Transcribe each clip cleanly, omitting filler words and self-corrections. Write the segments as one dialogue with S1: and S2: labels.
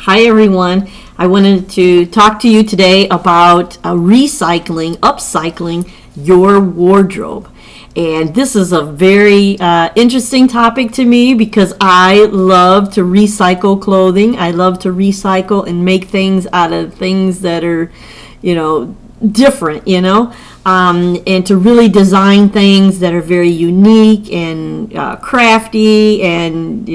S1: Hi everyone. I wanted to talk to you today about upcycling your wardrobe. And this is a very interesting topic to me because I love to recycle clothing. I love to recycle and make things out of things that are, different, and to really design things that are very unique and crafty and,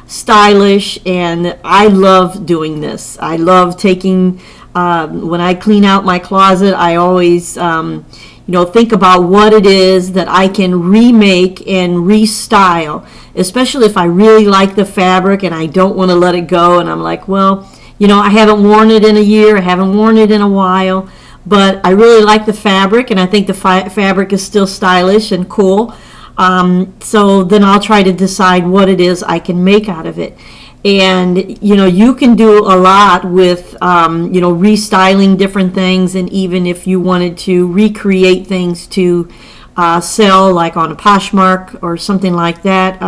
S1: stylish. And I love doing this. I love taking, when I clean out my closet, I always, think about what it is that I can remake and restyle, especially if I really like the fabric and I don't want to let it go. And I'm like, well, I haven't worn it in a year, I haven't worn it in a while, but I really like the fabric and I think the fabric is still stylish and cool. So then I'll try to decide what it is I can make out of it. And, you can do a lot with, restyling different things. And even if you wanted to recreate things to sell, like on a Poshmark or something like that,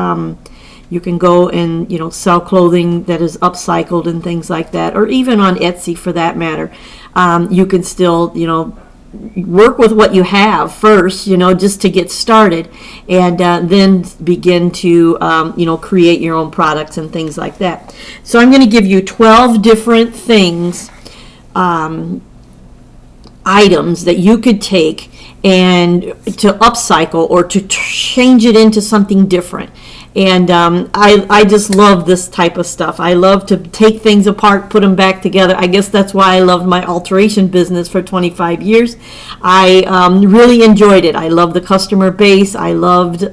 S1: you can go and, sell clothing that is upcycled and things like that. Or even on Etsy for that matter. You can still, work with what you have first, just to get started, and then begin to, create your own products and things like that. So I'm going to give you 12 different things, items that you could take and to upcycle or to change it into something different. And I just love this type of stuff. I love to take things apart, put them back together. I guess that's why I loved my alteration business for 25 years. I really enjoyed it. I loved the customer base. I loved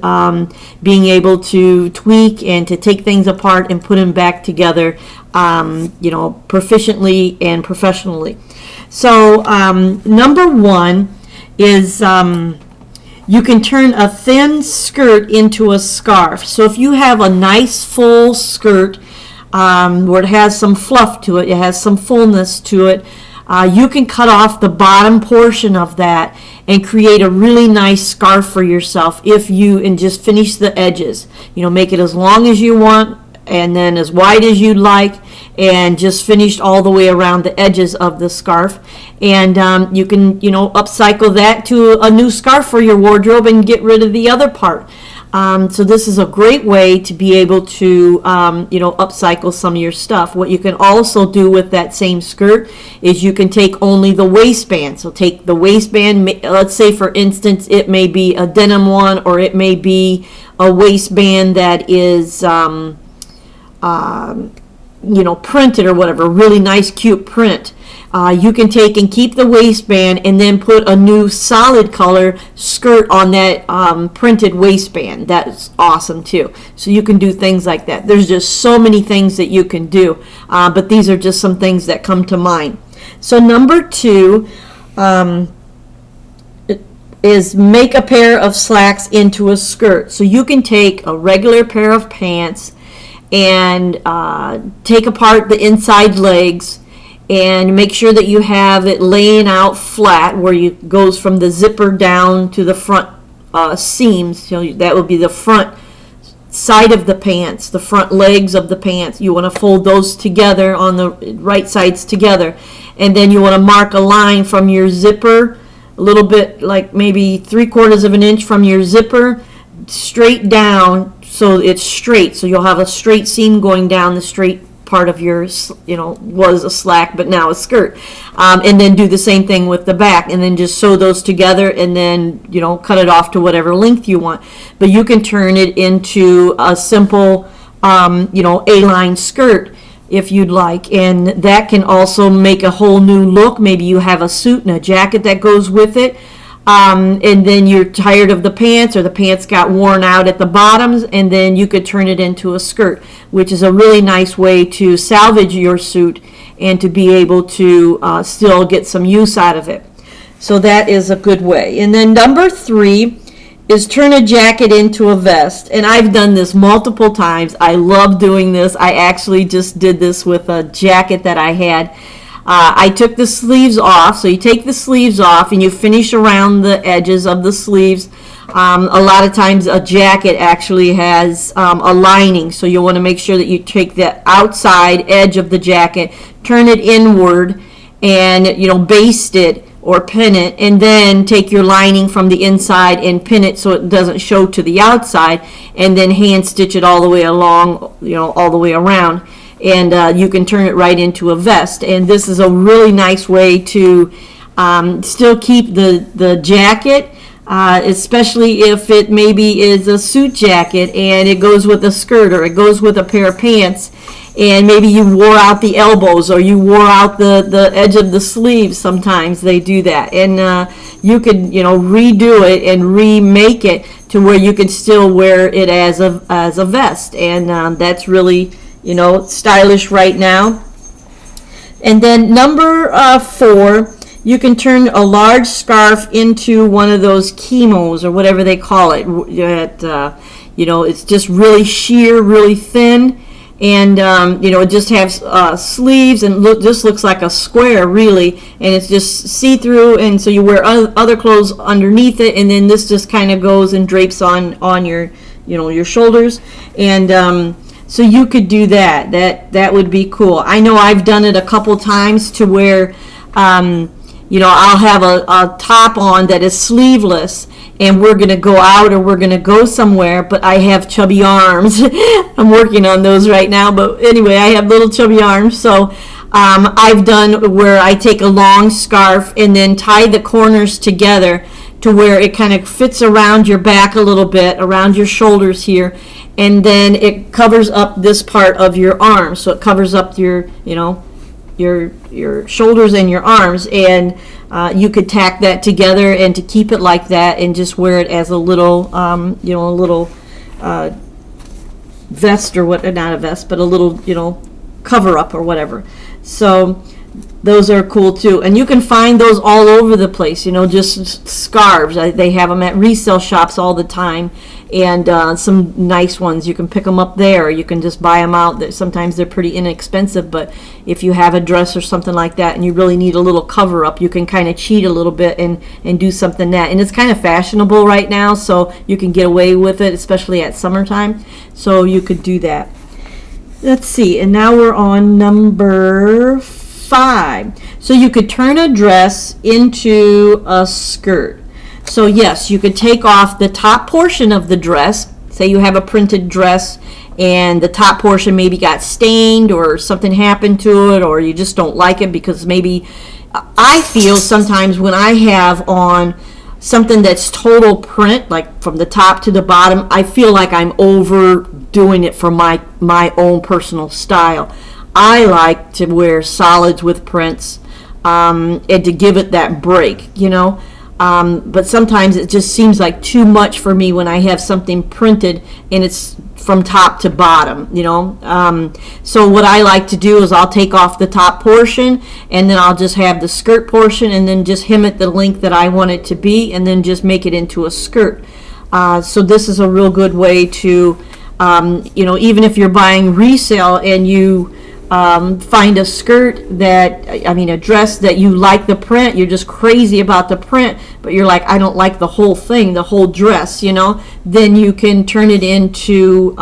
S1: being able to tweak and to take things apart and put them back together, proficiently and professionally. So number one is... you can turn a thin skirt into a scarf. So if you have a nice full skirt where it has some fluff to it, it has some fullness to it, you can cut off the bottom portion of that and create a really nice scarf for yourself and just finish the edges. Make it as long as you want and then as wide as you'd like, and just finished all the way around the edges of the scarf. And you can, upcycle that to a new scarf for your wardrobe and get rid of the other part. So this is a great way to be able to, upcycle some of your stuff. What you can also do with that same skirt is you can take only the waistband. So take the waistband, let's say for instance, it may be a denim one, or it may be a waistband that is, printed or whatever, really nice cute print. You can take and keep the waistband and then put a new solid color skirt on that printed waistband. That's awesome too. So you can do things like that. There's just so many things that you can do, but these are just some things that come to mind. So number two is make a pair of slacks into a skirt. So you can take a regular pair of pants and take apart the inside legs and make sure that you have it laying out flat where it goes from the zipper down to the front seams. So that would be the front side of the pants, the front legs of the pants. You want to fold those together on the right sides together, and then you want to mark a line from your zipper, a little bit like maybe 3/4 of an inch from your zipper straight down, so it's straight. So you'll have a straight seam going down the straight part of your, was a slack, but now a skirt. And then do the same thing with the back, and then just sew those together, and then, cut it off to whatever length you want. But you can turn it into a simple, A-line skirt if you'd like. And that can also make a whole new look. Maybe you have a suit and a jacket that goes with it. And then you're tired of the pants, or the pants got worn out at the bottoms, and then you could turn it into a skirt, which is a really nice way to salvage your suit and to be able to still get some use out of it. So that is a good way. And then number three is turn a jacket into a vest. And I've done this multiple times. I love doing this. I actually just did this with a jacket that I had. I took the sleeves off. So you take the sleeves off and you finish around the edges of the sleeves. A lot of times a jacket actually has a lining, so you want to make sure that you take the outside edge of the jacket, turn it inward, and baste it or pin it, and then take your lining from the inside and pin it so it doesn't show to the outside, and then hand stitch it all the way along, all the way around, and you can turn it right into a vest. And this is a really nice way to still keep the jacket, especially if it maybe is a suit jacket and it goes with a skirt or it goes with a pair of pants, and maybe you wore out the elbows or you wore out the edge of the sleeves. Sometimes they do that, and you can redo it and remake it to where you can still wear it as a vest, and that's really stylish right now. And then number 4, you can turn a large scarf into one of those kimos or whatever they call it. It's just really sheer, really thin, and it just has sleeves and just looks like a square really, and it's just see-through, and so you wear other clothes underneath it, and then this just kind of goes and drapes on your your shoulders, and so you could do that. That would be cool. I know I've done it a couple times to where I'll have a top on that is sleeveless, and we're going to go out or we're going to go somewhere, but I have chubby arms. I'm working on those right now, but anyway, I have little chubby arms, so I've done where I take a long scarf and then tie the corners together to where it kind of fits around your back a little bit, around your shoulders here, and then it covers up this part of your arm, so it covers up your shoulders and your arms, and you could tack that together and to keep it like that and just wear it as a little vest, or what, not a vest, but a little cover up or whatever. So those are cool too, and you can find those all over the place, just scarves. They have them at resale shops all the time, and some nice ones. You can pick them up there. You can just buy them out. Sometimes they're pretty inexpensive, but if you have a dress or something like that and you really need a little cover up, you can kind of cheat a little bit and do something that, and it's kind of fashionable right now, so you can get away with it, especially at summertime, so you could do that. Let's see, and now we're on number 5. So you could turn a dress into a skirt. So yes, you could take off the top portion of the dress. Say you have a printed dress and the top portion maybe got stained or something happened to it, or you just don't like it because maybe, I feel sometimes when I have on something that's total print, like from the top to the bottom, I feel like I'm overdoing it for my own personal style. I like to wear solids with prints, and to give it that break, but sometimes it just seems like too much for me when I have something printed and it's from top to bottom, so what I like to do is I'll take off the top portion, and then I'll just have the skirt portion, and then just hem it the length that I want it to be, and then just make it into a skirt. So this is a real good way to, even if you're buying resale and you find a skirt a dress that you like the print, you're just crazy about the print, but you're like, I don't like the whole thing, the whole dress, then you can turn it into,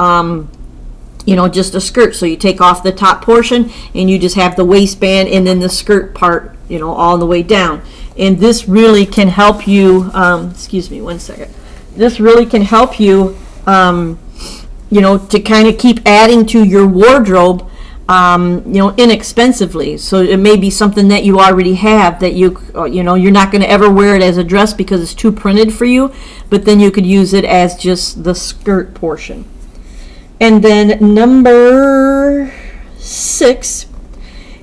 S1: just a skirt. So you take off the top portion and you just have the waistband and then the skirt part, all the way down. And this really can help you, excuse me one second. This really can help you, to kind of keep adding to your wardrobe, inexpensively. So it may be something that you already have that you're not going to ever wear it as a dress because it's too printed for you, but then you could use it as just the skirt portion. And then number 6,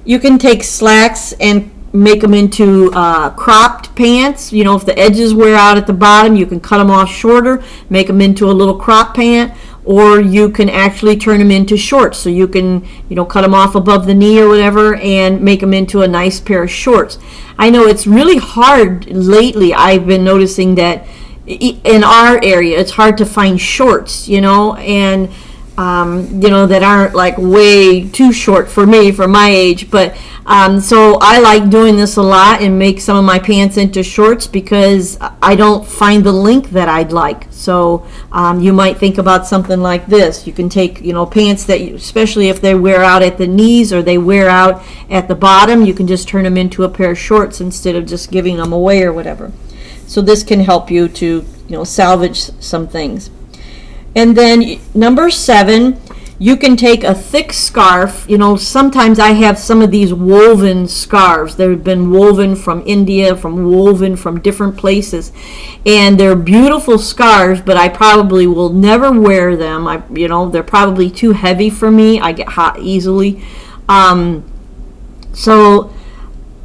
S1: you can take slacks and make them into cropped pants. If the edges wear out at the bottom, you can cut them off shorter, make them into a little crop pant, or you can actually turn them into shorts. So you can, cut them off above the knee or whatever and make them into a nice pair of shorts. I know it's really hard lately. I've been noticing that in our area, it's hard to find shorts, and that aren't like way too short for me, for my age. But so I like doing this a lot and make some of my pants into shorts because I don't find the length that I'd like. So you might think about something like this. You can take, pants that, especially if they wear out at the knees or they wear out at the bottom, you can just turn them into a pair of shorts instead of just giving them away or whatever. So this can help you to, salvage some things. And then number 7, you can take a thick scarf. Sometimes I have some of these woven scarves. They've been woven from India, woven from different places. And they're beautiful scarves, but I probably will never wear them. They're probably too heavy for me. I get hot easily. So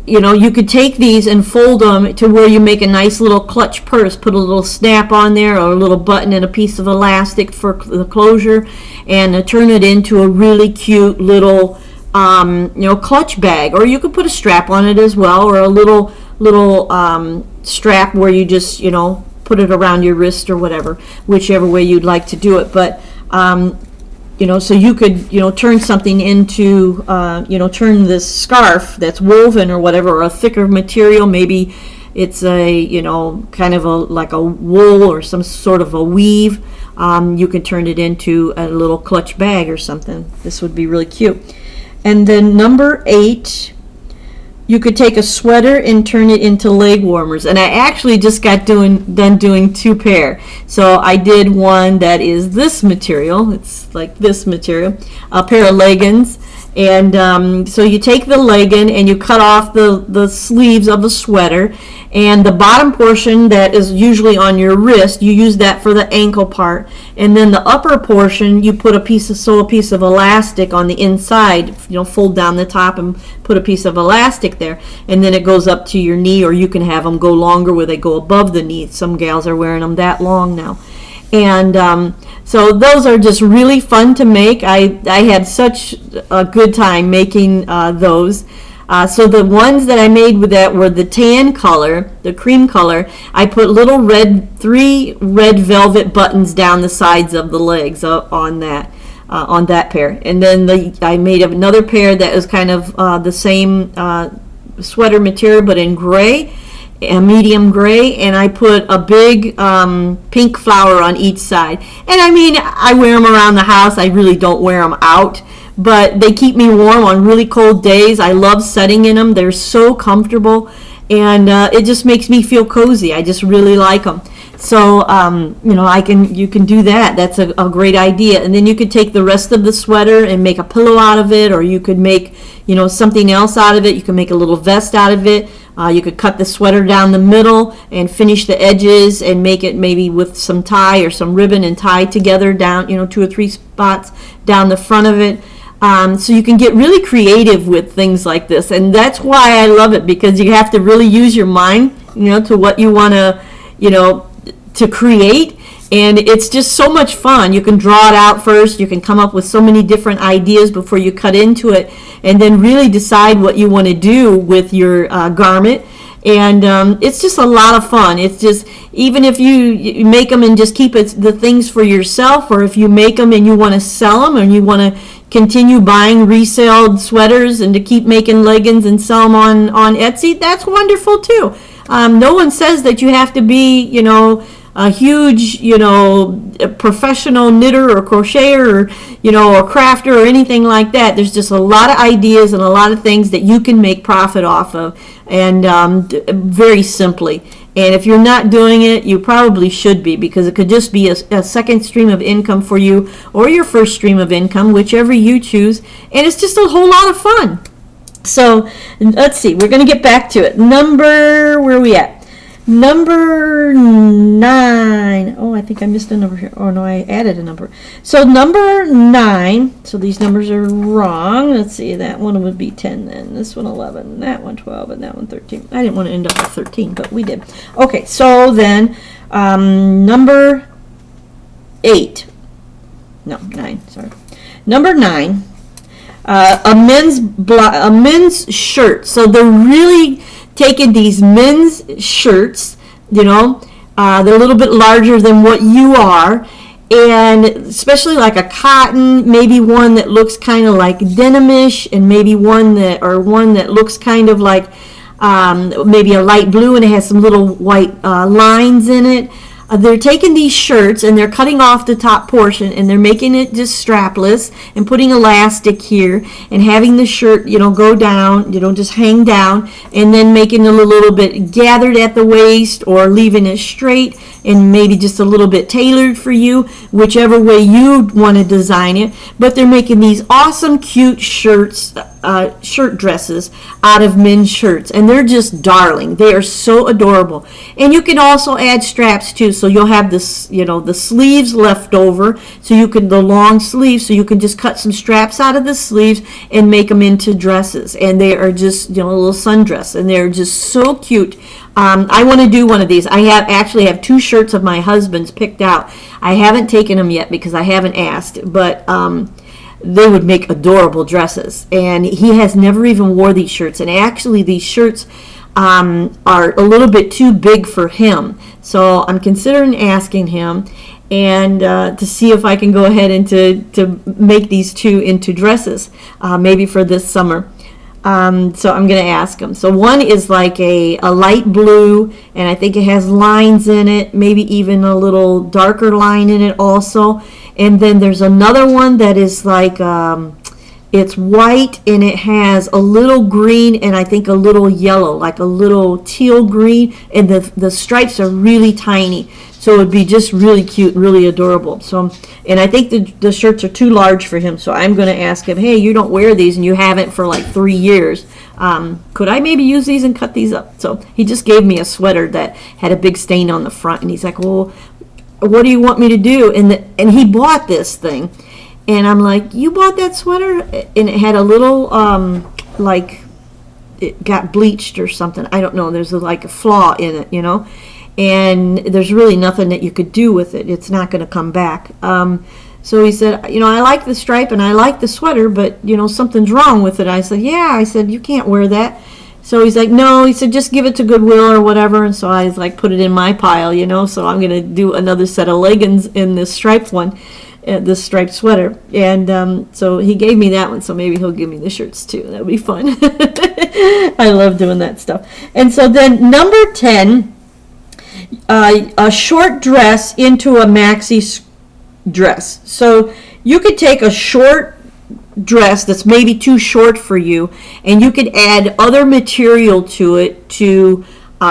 S1: you could take these and fold them to where you make a nice little clutch purse. Put a little snap on there or a little button and a piece of elastic for the closure, and turn it into a really cute little, clutch bag. Or you could put a strap on it as well, or a little strap where you just, put it around your wrist or whatever, whichever way you'd like to do it. But so you could, turn something into, turn this scarf that's woven or whatever, or a thicker material. Maybe it's a, kind of like a wool or some sort of a weave. You can turn it into a little clutch bag or something. This would be really cute. And then number 8, you could take a sweater and turn it into leg warmers. And I actually just got done doing 2 pair. So I did one that is this material. It's like this material, a pair of leggings. And so you take the legging and you cut off the sleeves of the sweater. And the bottom portion that is usually on your wrist, you use that for the ankle part. And then the upper portion, you put sew a piece of elastic on the inside, fold down the top and put a piece of elastic there. And then it goes up to your knee, or you can have them go longer where they go above the knee. Some gals are wearing them that long now. And so those are just really fun to make. I had such a good time making those. So the ones that I made with that were the tan color, the cream color. I put little 3 red velvet buttons down the sides of the legs on that pair. And then I made another pair that was kind of the same sweater material, but in gray, a medium gray, and I put a big pink flower on each side. And I wear them around the house. I really don't wear them out, but they keep me warm on really cold days. I love setting in them. They're so comfortable, and it just makes me feel cozy. I just really like them. So you can do that. That's a great idea. And then you could take the rest of the sweater and make a pillow out of it, or you could make something else out of it. You can make a little vest out of it. You could cut the sweater down the middle and finish the edges and make it maybe with some tie or some ribbon and tie together down 2 or 3 spots down the front of it. So you can get really creative with things like this, and that's why I love it, because you have to really use your mind, to what you want to create, and it's just so much fun. You can draw it out first. You can come up with so many different ideas before you cut into it, and then really decide what you want to do with your garment. And it's just a lot of fun. It's just, even if you make them and just keep the things for yourself, or if you make them and you want to sell them, and you want to continue buying resale sweaters and to keep making leggings and sell them on Etsy, that's wonderful too. No one says that you have to be, a huge, professional knitter or crocheter, or, or crafter or anything like that. There's just a lot of ideas and a lot of things that you can make profit off of, and very simply. And if you're not doing it, you probably should be, because it could just be a second stream of income for you, or your first stream of income, whichever you choose. And it's just a whole lot of fun. So let's see, we're going to get back to it. Where are we at? Number 9. Oh, I think I missed a number here. Oh, no, I added a number. So number 9. So these numbers are wrong. Let's see. That one would be 10 then. This one 11. That one 12. And that one 13. I didn't want to end up with 13, but we did. Okay, so then number 8. No, 9. Sorry. Number 9. A men's shirt. So they're really taking these men's shirts, they're a little bit larger than what you are, and especially like a cotton, maybe one that looks kind of like denimish, and maybe one that looks kind of like maybe a light blue and it has some little white lines in it. They're taking these shirts and they're cutting off the top portion and they're making it just strapless and putting elastic here and having the shirt, go down, just hang down, and then making it a little bit gathered at the waist or leaving it straight and maybe just a little bit tailored for you, whichever way you want to design it. But they're making these awesome, cute shirts, shirt dresses out of men's shirts, and they're just darling. They are so adorable. And you can also add straps too, so you'll have this, the sleeves left over, so the long sleeves, so you can just cut some straps out of the sleeves and make them into dresses. And they are just, a little sundress, and they're just so cute. I want to do one of these. I actually have 2 shirts of my husband's picked out. I haven't taken them yet because I haven't asked, but they would make adorable dresses. And he has never even wore these shirts. And actually, these shirts are a little bit too big for him. So I'm considering asking him and to see if I can go ahead and to make these 2 into dresses, maybe for this summer. So I'm going to ask them. So one is like a light blue, and I think it has lines in it, maybe even a little darker line in it also. And then there's another one that is like, it's white and it has a little green and I think a little yellow, like a little teal green, and the stripes are really tiny. So it would be just really cute, really adorable. So, and I think the shirts are too large for him. So I'm going to ask him, hey, you don't wear these and you haven't for like 3 years. Could I maybe use these and cut these up? So he just gave me a sweater that had a big stain on the front. And he's like, well, what do you want me to do? And he bought this thing. And I'm like, you bought that sweater? And it had a little, like, it got bleached or something. I don't know. There's like a flaw in it, and there's really nothing that you could do with it. It's not going to come back. So he said, I like the stripe and I like the sweater, but, something's wrong with it. I said, yeah. I said, you can't wear that. So he's like, no. He said, just give it to Goodwill or whatever. And so I was like, put it in my pile, So I'm going to do another set of leggings in this striped one, this striped sweater. And so he gave me that one. So maybe he'll give me the shirts too. That'll be fun. I love doing that stuff. And so then number 10, a short dress into a maxi dress. So you could take a short dress that's maybe too short for you, and you could add other material to it to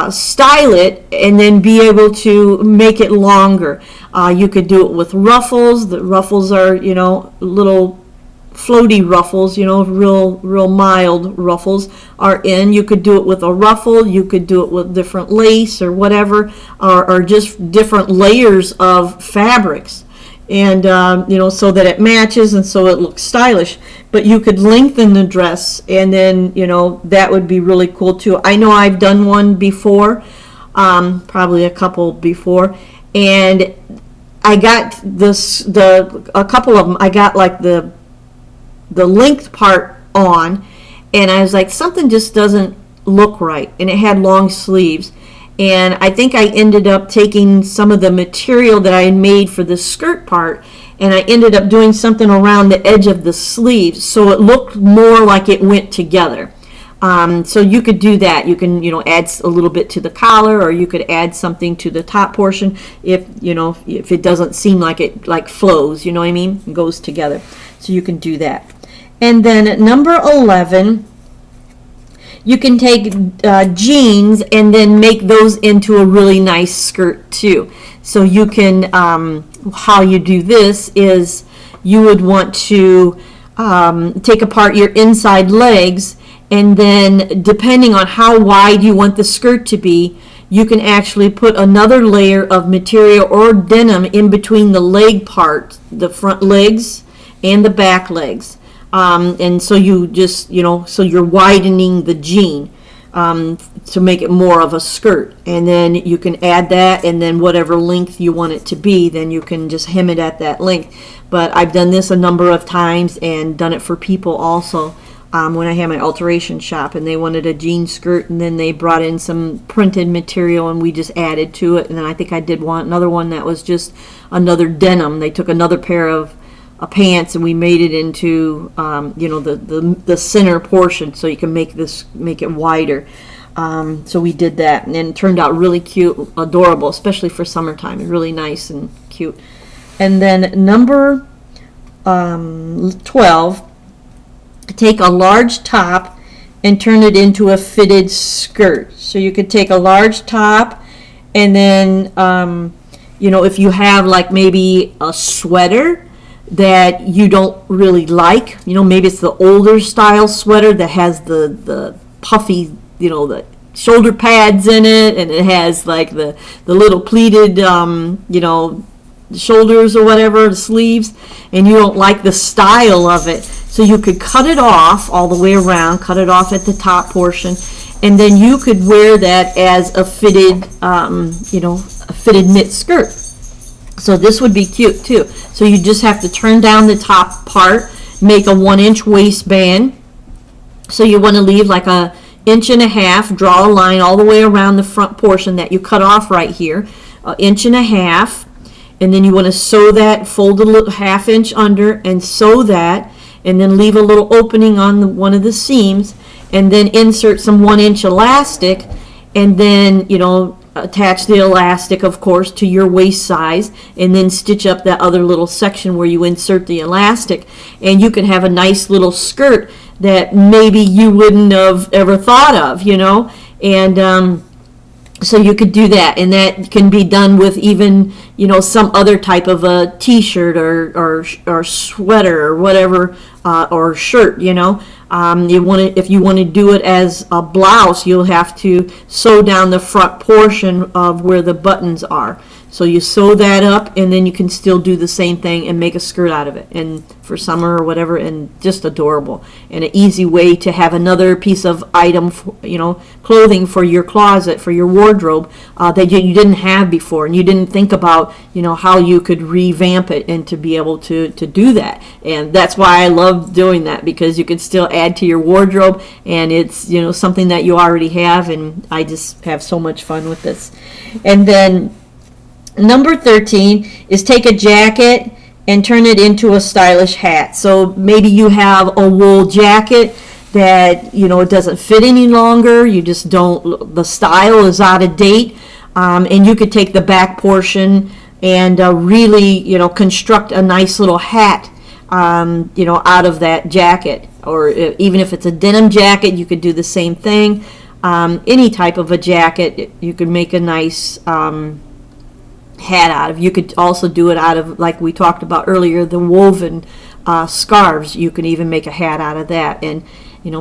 S1: style it and then be able to make it longer. You could do it with ruffles. The ruffles are, little floaty ruffles, real mild ruffles are in. You could do it with a ruffle. You could do it with different lace or whatever, or just different layers of fabrics. And, so that it matches and so it looks stylish. But you could lengthen the dress, and then, that would be really cool too. I know I've done one before, probably a couple before, and I got a couple of them, I got like the length part on, and I was like, something just doesn't look right, and it had long sleeves. And I think I ended up taking some of the material that I had made for the skirt part, and I ended up doing something around the edge of the sleeves so it looked more like it went together. So you could do that. You can, add a little bit to the collar, or you could add something to the top portion if it doesn't seem like it like flows, you know what I mean? It goes together. So you can do that. And then at number 11, you can take jeans and then make those into a really nice skirt too. So you can, how you do this is you would want to take apart your inside legs, and then depending on how wide you want the skirt to be, you can actually put another layer of material or denim in between the leg part, the front legs and the back legs. And so you just, so you're widening the jean to make it more of a skirt. And then you can add that, and then whatever length you want it to be, then you can just hem it at that length. But I've done this a number of times and done it for people also. when I had my alteration shop, and they wanted a jean skirt, and then they brought in some printed material and we just added to it. And then I think I did another one that was just another denim. They took another pair of pants and we made it into the center portion, so you can make it wider. So we did that, and it turned out really cute, adorable, especially for summertime. Really nice and cute. And then number 12, take a large top and turn it into a fitted skirt. So you could take a large top, and then if you have like maybe a sweater that you don't really like, maybe it's the older style sweater that has the puffy, the shoulder pads in it, and it has like the little pleated shoulders or whatever, the sleeves, and you don't like the style of it, so you could cut it off all the way around, cut it off at the top portion, and then you could wear that as a fitted a fitted knit skirt. So this would be cute too. So you just have to turn down the top part, make a 1-inch waistband. So you want to leave like a 1.5 inch, draw a line all the way around the front portion that you cut off right here, 1.5 inches, and then you want to sew that, fold a little 1/2 inch under and sew that, and then leave a little opening on one of the seams, and then insert some 1-inch elastic, and then attach the elastic, of course, to your waist size, and then stitch up that other little section where you insert the elastic, and you can have a nice little skirt that maybe you wouldn't have ever thought of, and so you could do that, and that can be done with even some other type of a t-shirt or sweater or whatever, or shirt. If you want to do it as a blouse, you'll have to sew down the front portion of where the buttons are. So you sew that up, and then you can still do the same thing and make a skirt out of it, and for summer or whatever, and just adorable, and an easy way to have another piece of item, clothing for your closet, for your wardrobe, that you didn't have before, and you didn't think about how you could revamp it and to be able to do that. And that's why I love doing that, because you can still add to your wardrobe, and it's something that you already have, and I just have so much fun with this. And then number 13 is take a jacket and turn it into a stylish hat. So maybe you have a wool jacket that it doesn't fit any longer, you just don't, the style is out of date, and you could take the back portion and really construct a nice little hat out of that jacket. Or even if it's a denim jacket, you could do the same thing. Any type of a jacket you could make a nice hat out of. You could also do it out of, like we talked about earlier, the woven scarves. You can even make a hat out of that. And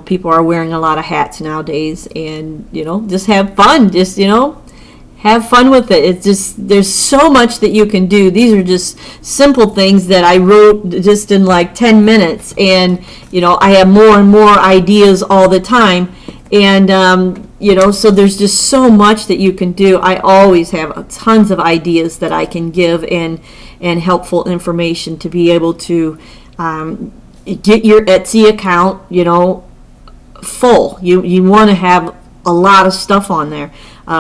S1: people are wearing a lot of hats nowadays, and just have fun, just have fun with it. It's just, there's so much that you can do. These are just simple things that I wrote just in like 10 minutes, and I have more and more ideas all the time. And so there's just so much that you can do. I always have tons of ideas that I can give, and helpful information to be able to get your Etsy account full. You want to have a lot of stuff on there,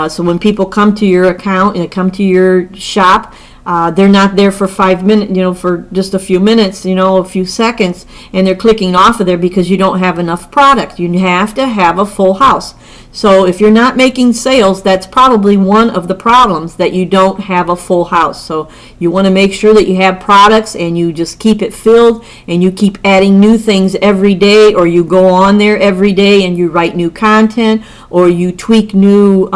S1: so when people come to your account and come to your shop, they're not there for 5 minutes, for just a few minutes, a few seconds, and they're clicking off of there because you don't have enough product. You have to have a full house. So if you're not making sales, that's probably one of the problems, that you don't have a full house. So you want to make sure that you have products, and you just keep it filled, and you keep adding new things every day, or you go on there every day and you write new content, or you tweak new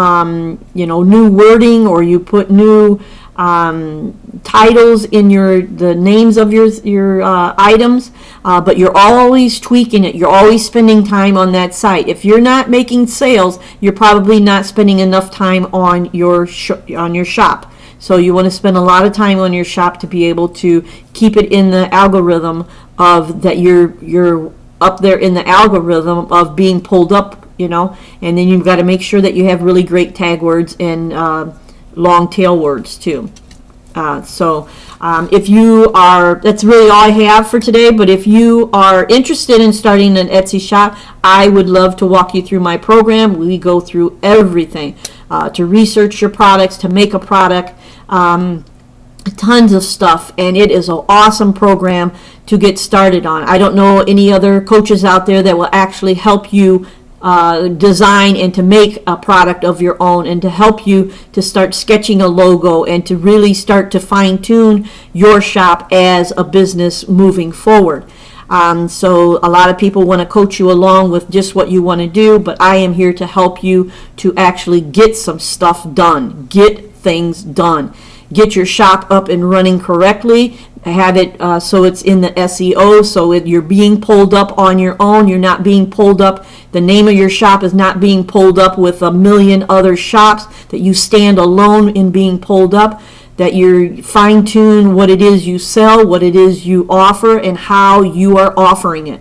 S1: new wording, or you put new titles in the names of your items, but you're always tweaking it. You're always spending time on that site. If you're not making sales, you're probably not spending enough time on your shop. So you want to spend a lot of time on your shop to be able to keep it in the algorithm of that you're up there in the algorithm of being pulled up, and then you've got to make sure that you have really great tag words and long tail words too. If you are, that's really all I have for today, but if you are interested in starting an Etsy shop, I would love to walk you through my program. We go through everything to research your products, to make a product, tons of stuff, and it is an awesome program to get started on. I don't know any other coaches out there that will actually help you design and to make a product of your own, and to help you to start sketching a logo and to really start to fine-tune your shop as a business moving forward. So a lot of people want to coach you along with just what you want to do, but I am here to help you to actually get some stuff done, get things done, get your shop up and running correctly, have it so it's in the SEO, so you're being pulled up on your own. You're not being pulled up, the name of your shop is not being pulled up with a million other shops, that you stand alone in being pulled up, that you're fine-tune what it is you sell, what it is you offer, and how you are offering it.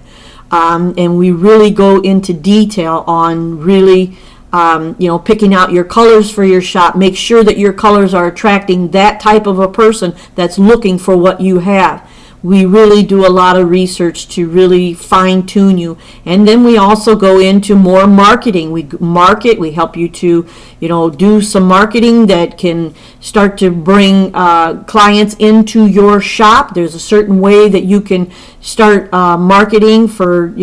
S1: And we really go into detail on really picking out your colors for your shop. Make sure that your colors are attracting that type of a person that's looking for what you have. We really do a lot of research to really fine tune you. And then we also go into more marketing. We market, we help you to, do some marketing that can start to bring clients into your shop. There's a certain way that you can start marketing for,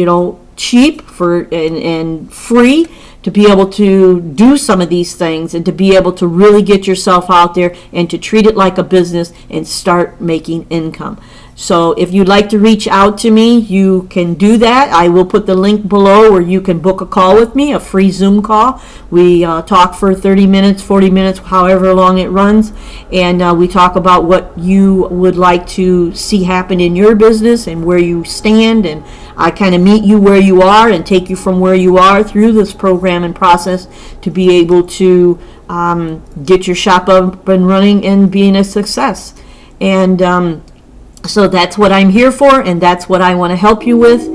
S1: cheap and free, to be able to do some of these things and to be able to really get yourself out there and to treat it like a business and start making income. So if you'd like to reach out to me, you can do that. I will put the link below where you can book a call with me, a free Zoom call. We talk for 30 minutes, 40 minutes, however long it runs, and we talk about what you would like to see happen in your business and where you stand, and I kind of meet you where you are and take you from where you are through this program and process to be able to get your shop up and running and being a success. And so that's what I'm here for, and that's what I want to help you with.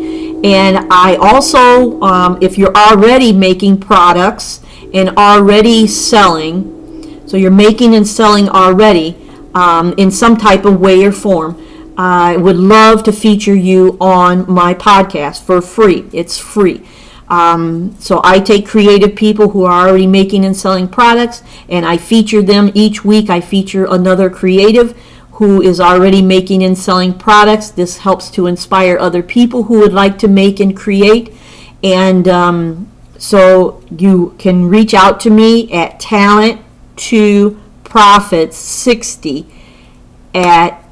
S1: And I also, if you're already making products and already selling, so you're making and selling already in some type of way or form, I would love to feature you on my podcast for free. It's free. So I take creative people who are already making and selling products, and I feature them each week. I feature another creative who is already making and selling products. This helps to inspire other people who would like to make and create. And so you can reach out to me at talent2profits60 at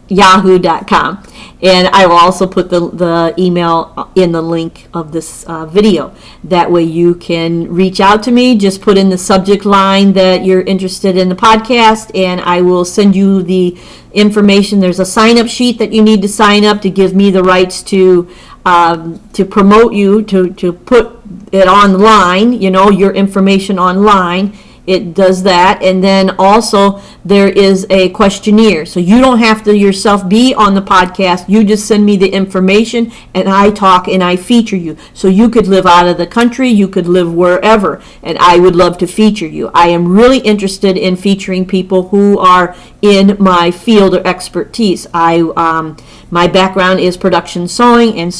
S1: yahoo.com, and I will also put the email in the link of this video. That way you can reach out to me. Just put in the subject line that you're interested in the podcast, and I will send you the information. There's a sign-up sheet that you need to sign up to give me the rights to promote you, to put it online, your information online. It does that. And then also there is a questionnaire, so you don't have to yourself be on the podcast. You just send me the information and I talk and I feature you. So you could live out of the country, you could live wherever, and I would love to feature you. I am really interested in featuring people who are in my field or expertise. My background is production sewing, and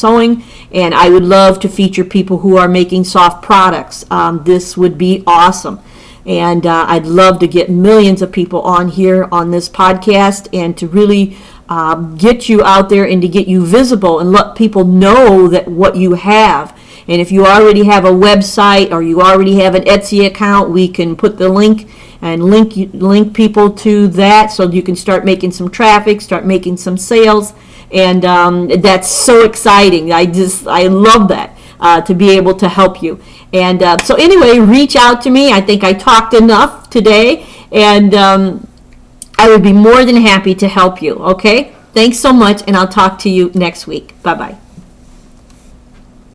S1: I would love to feature people who are making soft products. This would be awesome. And I'd love to get millions of people on here on this podcast, and to really get you out there and to get you visible and let people know that what you have. And if you already have a website or you already have an Etsy account, we can put the link and link people to that, so you can start making some traffic, start making some sales. And that's so exciting. I love that. To be able to help you. And so anyway, reach out to me. I think I talked enough today, and I would be more than happy to help you. Okay? Thanks so much, and I'll talk to you next week. Bye-bye.